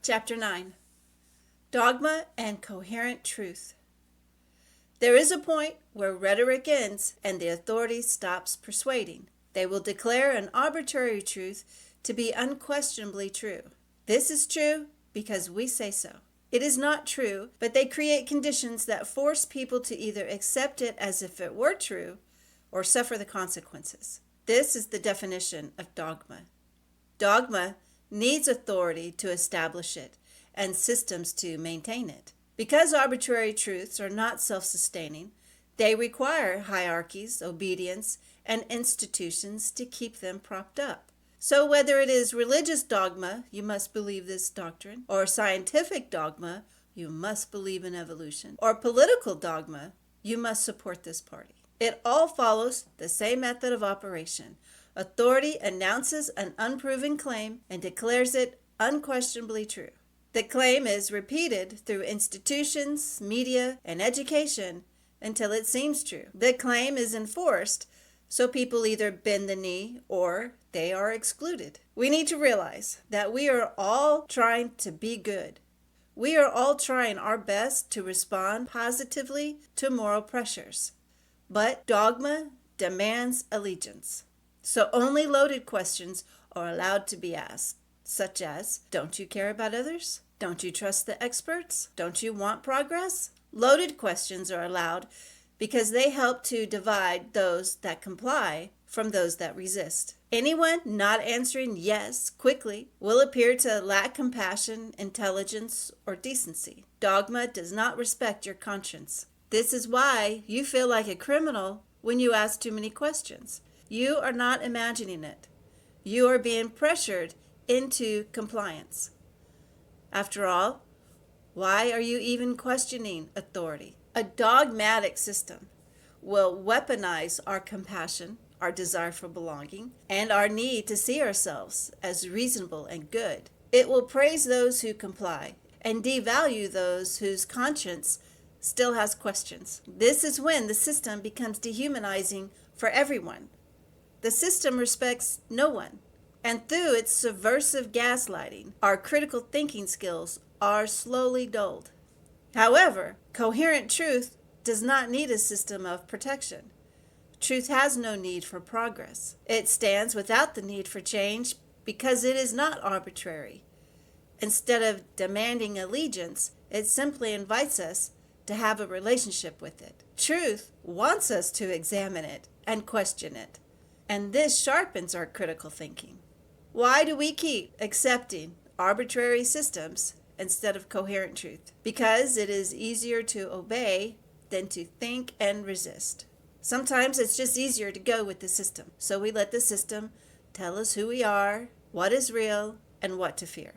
Chapter 9. Dogma and Coherent Truth. There is a point where rhetoric ends and the authority stops persuading. They will declare an arbitrary truth to be unquestionably true. This is true because we say so. It is not true, but they create conditions that force people to either accept it as if it were true or suffer the consequences. This is the definition of dogma. Dogma needs authority to establish it and systems to maintain it. Because arbitrary truths are not self-sustaining, they require hierarchies, obedience, and institutions to keep them propped up. So whether it is religious dogma, you must believe this doctrine, or scientific dogma, you must believe in evolution, or political dogma, you must support this party. It all follows the same method of operation. Authority announces an unproven claim and declares it unquestionably true. The claim is repeated through institutions, media, and education until it seems true. The claim is enforced, so people either bend the knee or they are excluded. We need to realize that we are all trying to be good. We are all trying our best to respond positively to moral pressures. But dogma demands allegiance. So only loaded questions are allowed to be asked, such as, don't you care about others? Don't you trust the experts? Don't you want progress? Loaded questions are allowed because they help to divide those that comply from those that resist. Anyone not answering yes quickly will appear to lack compassion, intelligence, or decency. Dogma does not respect your conscience. This is why you feel like a criminal when you ask too many questions. You are not imagining it. You are being pressured into compliance. After all, why are you even questioning authority? A dogmatic system will weaponize our compassion, our desire for belonging, and our need to see ourselves as reasonable and good. It will praise those who comply and devalue those whose conscience still has questions. This is when the system becomes dehumanizing for everyone. The system respects no one, and through its subversive gaslighting, our critical thinking skills are slowly dulled. However, coherent truth does not need a system of protection. Truth has no need for progress. It stands without the need for change because it is not arbitrary. Instead of demanding allegiance, it simply invites us to have a relationship with it. Truth wants us to examine it and question it, and this sharpens our critical thinking. Why do we keep accepting arbitrary systems instead of coherent truth? Because it is easier to obey than to think and resist. Sometimes it's just easier to go with the system, so we let the system tell us who we are, what is real, and what to fear.